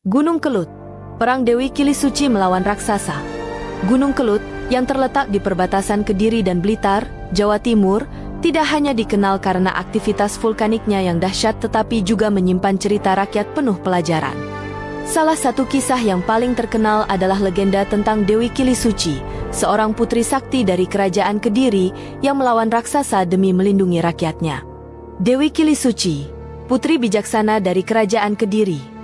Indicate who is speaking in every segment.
Speaker 1: Gunung Kelut, Perang Dewi Kilisuci melawan raksasa. Gunung Kelut, yang terletak di perbatasan Kediri dan Blitar, Jawa Timur, tidak hanya dikenal karena aktivitas vulkaniknya yang dahsyat tetapi juga menyimpan cerita rakyat penuh pelajaran. Salah satu kisah yang paling terkenal adalah legenda tentang Dewi Kilisuci, seorang putri sakti dari kerajaan Kediri yang melawan raksasa demi melindungi rakyatnya. Dewi Kilisuci, putri bijaksana dari kerajaan Kediri.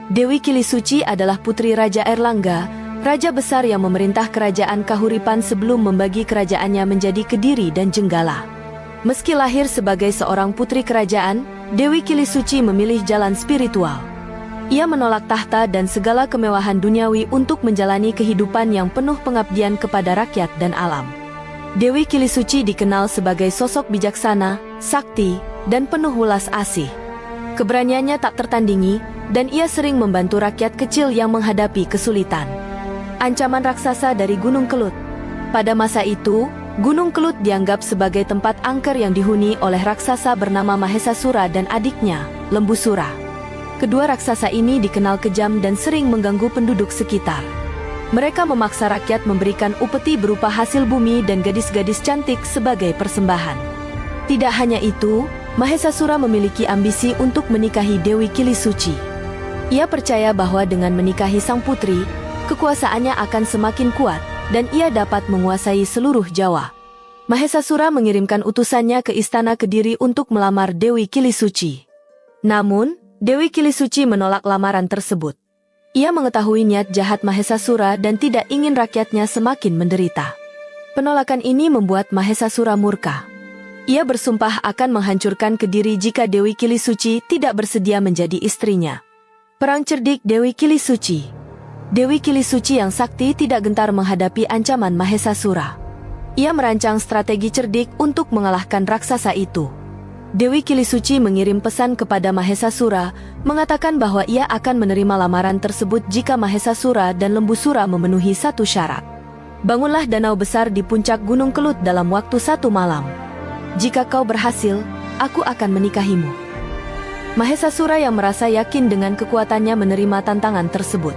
Speaker 1: Dewi Kilisuci adalah putri Raja Erlangga, raja besar yang memerintah kerajaan Kahuripan sebelum membagi kerajaannya menjadi Kediri dan Jenggala. Meski lahir sebagai seorang putri kerajaan, Dewi Kilisuci memilih jalan spiritual. Ia menolak tahta dan segala kemewahan duniawi untuk menjalani kehidupan yang penuh pengabdian kepada rakyat dan alam. Dewi Kilisuci dikenal sebagai sosok bijaksana, sakti, dan penuh welas asih. Keberaniannya tak tertandingi, dan ia sering membantu rakyat kecil yang menghadapi kesulitan. Ancaman raksasa dari Gunung Kelut. Pada masa itu, Gunung Kelut dianggap sebagai tempat angker yang dihuni oleh raksasa bernama Mahesasura dan adiknya, Lembusura. Kedua raksasa ini dikenal kejam dan sering mengganggu penduduk sekitar. Mereka memaksa rakyat memberikan upeti berupa hasil bumi dan gadis-gadis cantik sebagai persembahan. Tidak hanya itu, Mahesasura memiliki ambisi untuk menikahi Dewi Kilisuci. Ia percaya bahwa dengan menikahi sang putri, kekuasaannya akan semakin kuat, dan ia dapat menguasai seluruh Jawa. Mahesasura mengirimkan utusannya ke istana Kediri untuk melamar Dewi Kilisuci. Namun, Dewi Kilisuci menolak lamaran tersebut. Ia mengetahui niat jahat Mahesasura dan tidak ingin rakyatnya semakin menderita. Penolakan ini membuat Mahesasura murka. Ia bersumpah akan menghancurkan Kediri jika Dewi Kilisuci tidak bersedia menjadi istrinya. Perang cerdik Dewi Kilisuci. Dewi Kilisuci yang sakti tidak gentar menghadapi ancaman Mahesasura. Ia merancang strategi cerdik untuk mengalahkan raksasa itu. Dewi Kilisuci mengirim pesan kepada Mahesasura, mengatakan bahwa ia akan menerima lamaran tersebut jika Mahesasura dan Lembusura memenuhi satu syarat. Bangunlah danau besar di puncak Gunung Kelut dalam waktu 1 malam. Jika kau berhasil, aku akan menikahimu. Mahesasura yang merasa yakin dengan kekuatannya menerima tantangan tersebut.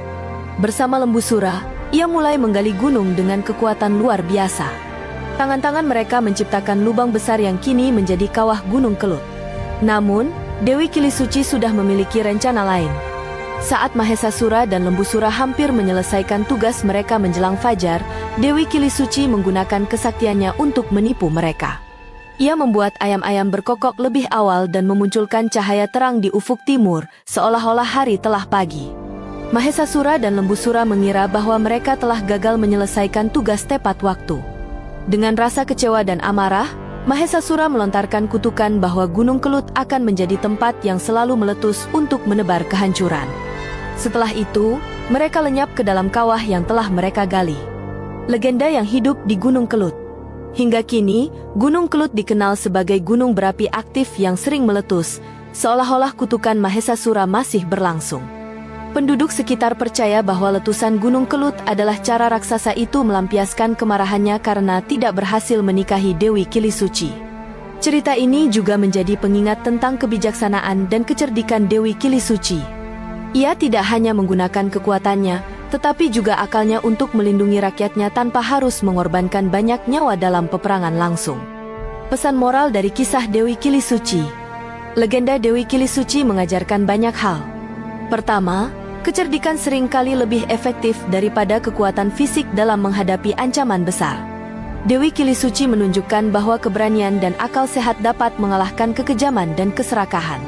Speaker 1: Bersama Lembusura, ia mulai menggali gunung dengan kekuatan luar biasa. Tangan-tangan mereka menciptakan lubang besar yang kini menjadi kawah Gunung Kelut. Namun, Dewi Kilisuci sudah memiliki rencana lain. Saat Mahesasura dan Lembusura hampir menyelesaikan tugas mereka menjelang fajar, Dewi Kilisuci menggunakan kesaktiannya untuk menipu mereka. Ia membuat ayam-ayam berkokok lebih awal dan memunculkan cahaya terang di ufuk timur, seolah-olah hari telah pagi. Mahesasura dan Lembusura mengira bahwa mereka telah gagal menyelesaikan tugas tepat waktu. Dengan rasa kecewa dan amarah, Mahesasura melontarkan kutukan bahwa Gunung Kelut akan menjadi tempat yang selalu meletus untuk menebar kehancuran. Setelah itu, mereka lenyap ke dalam kawah yang telah mereka gali. Legenda yang hidup di Gunung Kelut. Hingga kini, Gunung Kelut dikenal sebagai gunung berapi aktif yang sering meletus, seolah-olah kutukan Mahesasura masih berlangsung. Penduduk sekitar percaya bahwa letusan Gunung Kelut adalah cara raksasa itu melampiaskan kemarahannya karena tidak berhasil menikahi Dewi Kilisuci. Cerita ini juga menjadi pengingat tentang kebijaksanaan dan kecerdikan Dewi Kilisuci. Ia tidak hanya menggunakan kekuatannya, tetapi juga akalnya untuk melindungi rakyatnya tanpa harus mengorbankan banyak nyawa dalam peperangan langsung. Pesan moral dari kisah Dewi Kilisuci. Legenda Dewi Kilisuci mengajarkan banyak hal. Pertama, kecerdikan seringkali lebih efektif daripada kekuatan fisik dalam menghadapi ancaman besar. Dewi Kilisuci menunjukkan bahwa keberanian dan akal sehat dapat mengalahkan kekejaman dan keserakahan.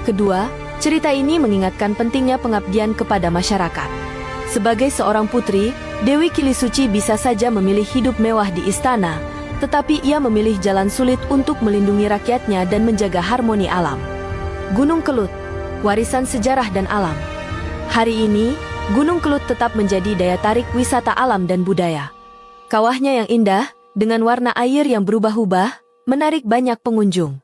Speaker 1: Kedua, cerita ini mengingatkan pentingnya pengabdian kepada masyarakat. Sebagai seorang putri, Dewi Kilisuci bisa saja memilih hidup mewah di istana, tetapi ia memilih jalan sulit untuk melindungi rakyatnya dan menjaga harmoni alam. Gunung Kelut, warisan sejarah dan alam. Hari ini, Gunung Kelut tetap menjadi daya tarik wisata alam dan budaya. Kawahnya yang indah, dengan warna air yang berubah-ubah, menarik banyak pengunjung.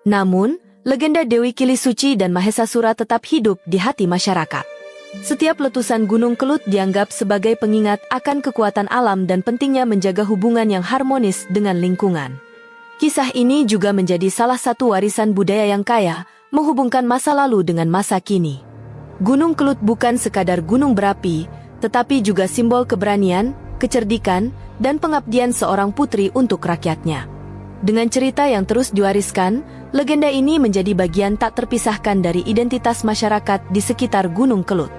Speaker 1: Namun, legenda Dewi Kilisuci dan Mahesasura tetap hidup di hati masyarakat. Setiap letusan Gunung Kelut dianggap sebagai pengingat akan kekuatan alam dan pentingnya menjaga hubungan yang harmonis dengan lingkungan. Kisah ini juga menjadi salah satu warisan budaya yang kaya, menghubungkan masa lalu dengan masa kini. Gunung Kelut bukan sekadar gunung berapi, tetapi juga simbol keberanian, kecerdikan, dan pengabdian seorang putri untuk rakyatnya. Dengan cerita yang terus diwariskan, legenda ini menjadi bagian tak terpisahkan dari identitas masyarakat di sekitar Gunung Kelut.